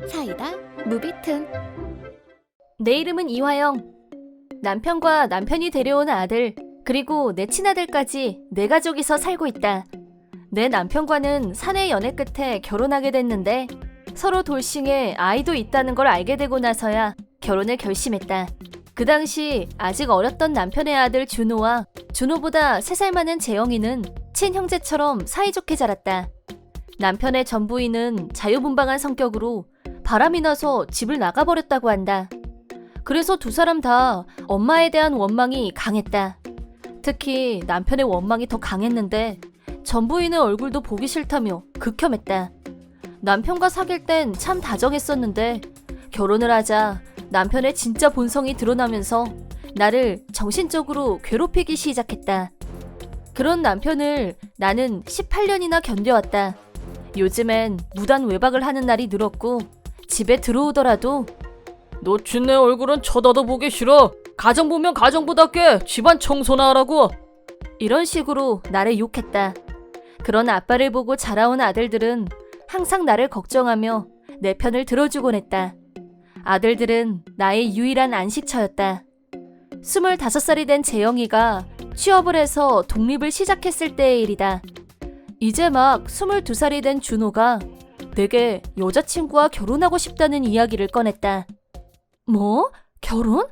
사이다 무비튼. 내 이름은 이화영. 남편과 남편이 데려온 아들, 그리고 내 친아들까지 네 가족이서 살고 있다. 내 남편과는 사내 연애 끝에 결혼하게 됐는데 서로 돌싱에 아이도 있다는 걸 알게 되고 나서야 결혼을 결심했다. 그 당시 아직 어렸던 남편의 아들 준호와 준호보다 3살 많은 재영이는 친형제처럼 사이좋게 자랐다. 남편의 전 부인은 자유분방한 성격으로 바람이 나서 집을 나가버렸다고 한다. 그래서 두 사람 다 엄마에 대한 원망이 강했다. 특히 남편의 원망이 더 강했는데 전 부인의 얼굴도 보기 싫다며 극혐했다. 남편과 사귈 땐 참 다정했었는데 결혼을 하자 남편의 진짜 본성이 드러나면서 나를 정신적으로 괴롭히기 시작했다. 그런 남편을 나는 18년이나 견뎌왔다. 요즘엔 무단 외박을 하는 날이 늘었고 집에 들어오더라도 너 쥐네 얼굴은 쳐다도 보기 싫어. 가정 보면 가정부답게 집안 청소나 하라고. 이런 식으로 나를 욕했다. 그런 아빠를 보고 자라온 아들들은 항상 나를 걱정하며 내 편을 들어주곤 했다. 아들들은 나의 유일한 안식처였다. 25살이 된 재영이가 취업을 해서 독립을 시작했을 때의 일이다. 이제 막 22살이 된 준호가 내게 여자친구와 결혼하고 싶다는 이야기를 꺼냈다. 뭐? 결혼?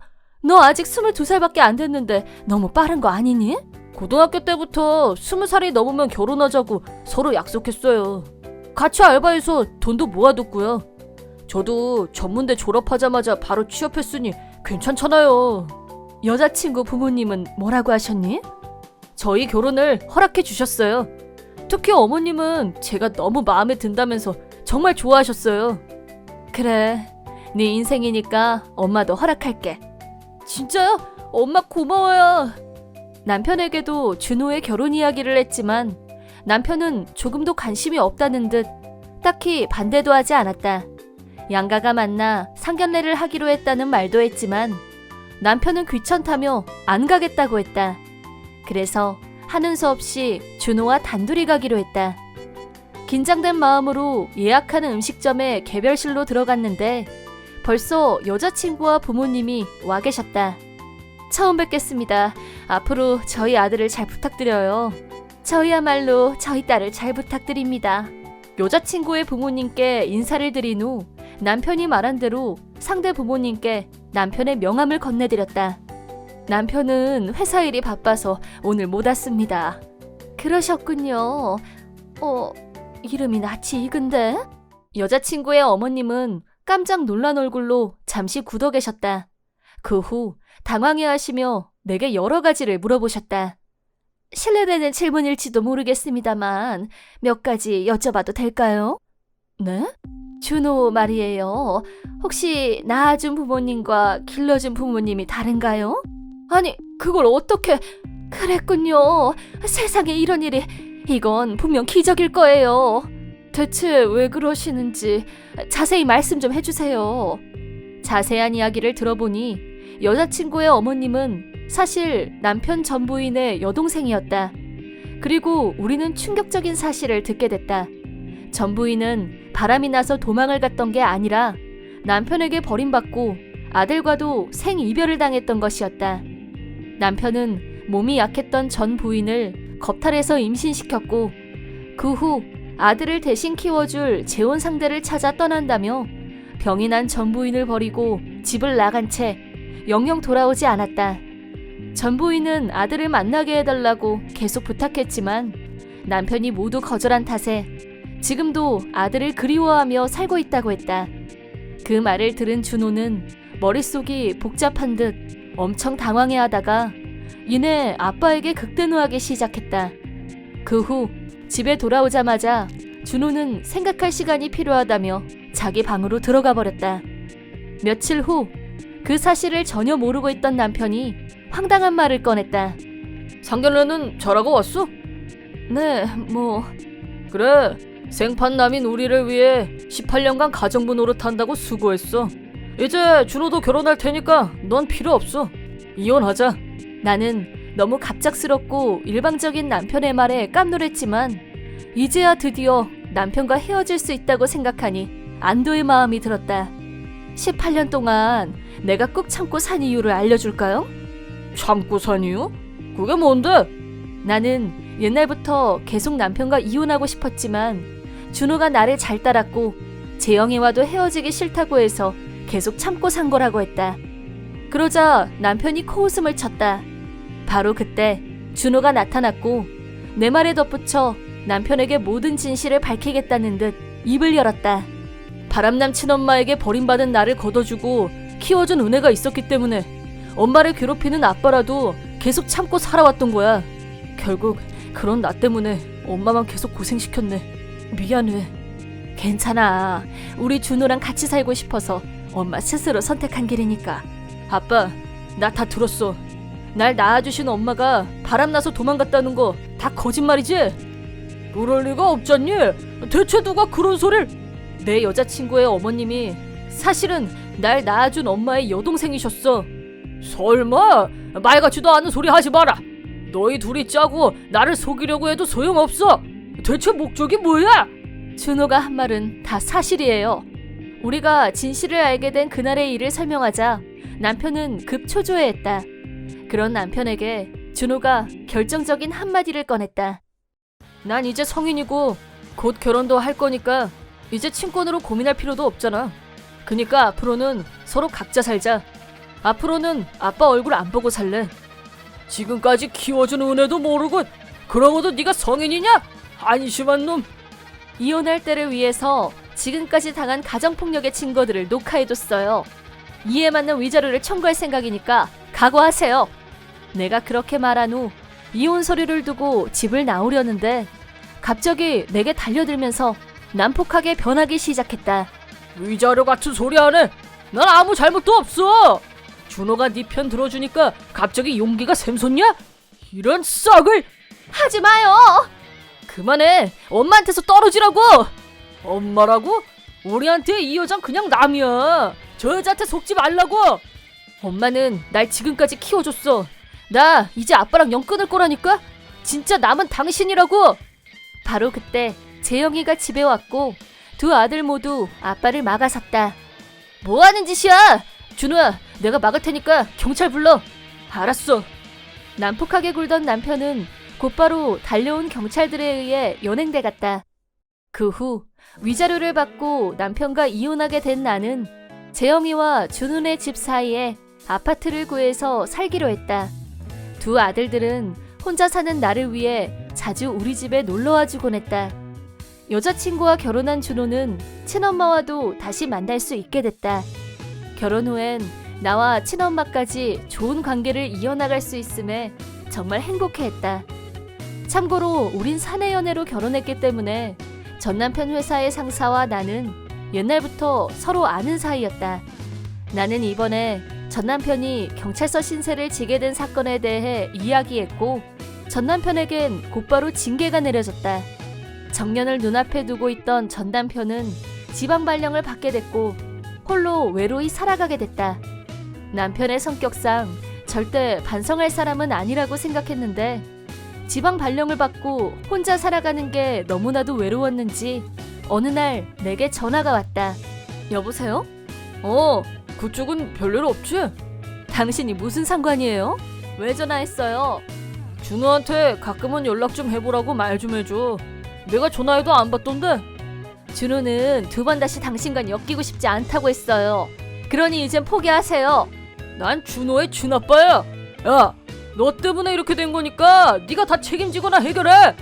너 아직 22살밖에 안 됐는데 너무 빠른 거 아니니? 고등학교 때부터 20살이 넘으면 결혼하자고 서로 약속했어요. 같이 알바해서 돈도 모아뒀고요. 저도 전문대 졸업하자마자 바로 취업했으니 괜찮잖아요. 여자친구 부모님은 뭐라고 하셨니? 저희 결혼을 허락해 주셨어요. 특히 어머님은 제가 너무 마음에 든다면서 정말 좋아하셨어요. 그래, 네 인생이니까 엄마도 허락할게. 진짜요? 엄마 고마워요. 남편에게도 준호의 결혼 이야기를 했지만 남편은 조금도 관심이 없다는 듯 딱히 반대도 하지 않았다. 양가가 만나 상견례를 하기로 했다는 말도 했지만 남편은 귀찮다며 안 가겠다고 했다. 그래서 하는 수 없이 준호와 단둘이 가기로 했다. 긴장된 마음으로 예약하는 음식점에 개별실로 들어갔는데 벌써 여자친구와 부모님이 와 계셨다. 처음 뵙겠습니다. 앞으로 저희 아들을 잘 부탁드려요. 저희야말로 저희 딸을 잘 부탁드립니다. 여자친구의 부모님께 인사를 드린 후 남편이 말한 대로 상대 부모님께 남편의 명함을 건네드렸다. 남편은 회사 일이 바빠서 오늘 못 왔습니다. 그러셨군요. 이름이 낯이 익은데? 여자친구의 어머님은 깜짝 놀란 얼굴로 잠시 굳어 계셨다. 그 후 당황해하시며 내게 여러 가지를 물어보셨다. 실례되는 질문일지도 모르겠습니다만 몇 가지 여쭤봐도 될까요? 네? 준호 말이에요. 혹시 낳아준 부모님과 길러준 부모님이 다른가요? 아니, 그걸 어떻게... 그랬군요. 세상에 이런 일이... 이건 분명 기적일 거예요. 대체 왜 그러시는지 자세히 말씀 좀 해주세요. 자세한 이야기를 들어보니 여자친구의 어머님은 사실 남편 전 부인의 여동생이었다. 그리고 우리는 충격적인 사실을 듣게 됐다. 전 부인은 바람이 나서 도망을 갔던 게 아니라 남편에게 버림받고 아들과도 생이별을 당했던 것이었다. 남편은 몸이 약했던 전 부인을 겁탈해서 임신시켰고 그 후 아들을 대신 키워줄 재혼 상대를 찾아 떠난다며 병이 난 전 부인을 버리고 집을 나간 채 영영 돌아오지 않았다. 전 부인은 아들을 만나게 해달라고 계속 부탁했지만 남편이 모두 거절한 탓에 지금도 아들을 그리워하며 살고 있다고 했다. 그 말을 들은 준호는 머릿속이 복잡한 듯 엄청 당황해하다가 이내 아빠에게 극대노하기 시작했다. 그 후 집에 돌아오자마자 준호는 생각할 시간이 필요하다며 자기 방으로 들어가 버렸다. 며칠 후 그 사실을 전혀 모르고 있던 남편이 황당한 말을 꺼냈다. 상견례는 잘하고 왔어? 네, 뭐... 그래, 생판남인 우리를 위해 18년간 가정부 노릇한다고 수고했어. 이제 준호도 결혼할 테니까 넌 필요 없어. 이혼하자. 나는 너무 갑작스럽고 일방적인 남편의 말에 깜놀했지만 이제야 드디어 남편과 헤어질 수 있다고 생각하니 안도의 마음이 들었다. 18년 동안 내가 꾹 참고 산 이유를 알려줄까요? 참고 산 이유? 그게 뭔데? 나는 옛날부터 계속 남편과 이혼하고 싶었지만 준호가 나를 잘 따랐고 재영이와도 헤어지기 싫다고 해서 계속 참고 산 거라고 했다. 그러자 남편이 코웃음을 쳤다. 바로 그때 준호가 나타났고 내 말에 덧붙여 남편에게 모든 진실을 밝히겠다는 듯 입을 열었다. 바람남 친엄마에게 버림받은 나를 걷어주고 키워준 은혜가 있었기 때문에 엄마를 괴롭히는 아빠라도 계속 참고 살아왔던 거야. 결국 그런 나 때문에 엄마만 계속 고생시켰네. 미안해. 괜찮아. 우리 준호랑 같이 살고 싶어서 엄마 스스로 선택한 길이니까. 아빠, 나 다 들었어. 날 낳아주신 엄마가 바람나서 도망갔다는 거 다 거짓말이지? 그럴 리가 없잖니? 대체 누가 그런 소리를? 내 여자친구의 어머님이 사실은 날 낳아준 엄마의 여동생이셨어. 설마? 말 같지도 않은 소리 하지 마라. 너희 둘이 짜고 나를 속이려고 해도 소용없어. 대체 목적이 뭐야? 준호가 한 말은 다 사실이에요. 우리가 진실을 알게 된 그날의 일을 설명하자 남편은 급 초조해했다. 그런 남편에게 준호가 결정적인 한마디를 꺼냈다. 난 이제 성인이고 곧 결혼도 할 거니까 이제 친권으로 고민할 필요도 없잖아. 그니까 앞으로는 서로 각자 살자. 앞으로는 아빠 얼굴 안 보고 살래. 지금까지 키워준 은혜도 모르고 그러고도 네가 성인이냐? 안심한 놈. 이혼할 때를 위해서 지금까지 당한 가정폭력의 증거들을 녹화해뒀어요. 이에 맞는 위자료를 청구할 생각이니까 각오하세요. 내가 그렇게 말한 후 이혼 서류를 두고 집을 나오려는데 갑자기 내게 달려들면서 난폭하게 변하기 시작했다. 위자료 같은 소리 안 해. 난 아무 잘못도 없어. 준호가 네 편 들어주니까 갑자기 용기가 샘솟냐? 이런 썩을. 하지 마요. 그만해. 엄마한테서 떨어지라고. 엄마라고? 우리한테 이 여잔 그냥 남이야. 저 여자한테 속지 말라고. 엄마는 날 지금까지 키워줬어. 나 이제 아빠랑 영 끊을 거라니까? 진짜 남은 당신이라고. 바로 그때 재영이가 집에 왔고 두 아들 모두 아빠를 막아섰다. 뭐 하는 짓이야? 준호야, 내가 막을 테니까 경찰 불러. 알았어. 난폭하게 굴던 남편은 곧바로 달려온 경찰들에 의해 연행돼 갔다. 그 후 위자료를 받고 남편과 이혼하게 된 나는 재영이와 준훈의 집 사이에 아파트를 구해서 살기로 했다. 두 아들들은 혼자 사는 나를 위해 자주 우리 집에 놀러와 주곤 했다. 여자친구와 결혼한 준호는 친엄마와도 다시 만날 수 있게 됐다. 결혼 후엔 나와 친엄마까지 좋은 관계를 이어나갈 수 있음에 정말 행복해했다. 참고로 우린 사내 연애로 결혼했기 때문에 전 남편 회사의 상사와 나는 옛날부터 서로 아는 사이였다. 나는 이번에 전 남편이 경찰서 신세를 지게 된 사건에 대해 이야기했고 전 남편에겐 곧바로 징계가 내려졌다. 정년을 눈앞에 두고 있던 전 남편은 지방 발령을 받게 됐고 홀로 외로이 살아가게 됐다. 남편의 성격상 절대 반성할 사람은 아니라고 생각했는데 지방 발령을 받고 혼자 살아가는 게 너무나도 외로웠는지 어느 날 내게 전화가 왔다. 여보세요? 그쪽은 별일 없지? 당신이 무슨 상관이에요? 왜 전화했어요? 준호한테 가끔은 연락 좀 해보라고 말 좀 해줘. 내가 전화해도 안 받던데. 준호는 두 번 다시 당신과 엮이고 싶지 않다고 했어요. 그러니 이젠 포기하세요. 난 준호의 준아빠야. 야, 너 때문에 이렇게 된 거니까 네가 다 책임지거나 해결해.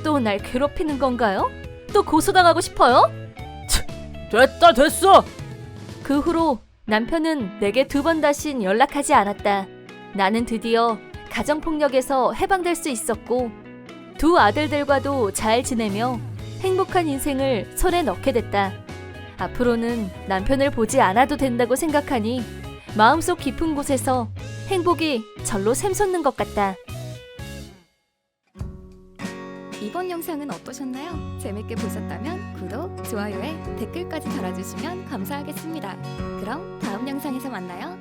또 날 괴롭히는 건가요? 또 고소당하고 싶어요? 됐어. 그 후로 남편은 내게 두 번 다신 연락하지 않았다. 나는 드디어 가정폭력에서 해방될 수 있었고 두 아들들과도 잘 지내며 행복한 인생을 손에 넣게 됐다. 앞으로는 남편을 보지 않아도 된다고 생각하니 마음속 깊은 곳에서 행복이 절로 샘솟는 것 같다. 이번 영상은 어떠셨나요? 재밌게 보셨다면 구독, 좋아요에 댓글까지 달아주시면 감사하겠습니다. 그럼 다음 영상에서 만나요.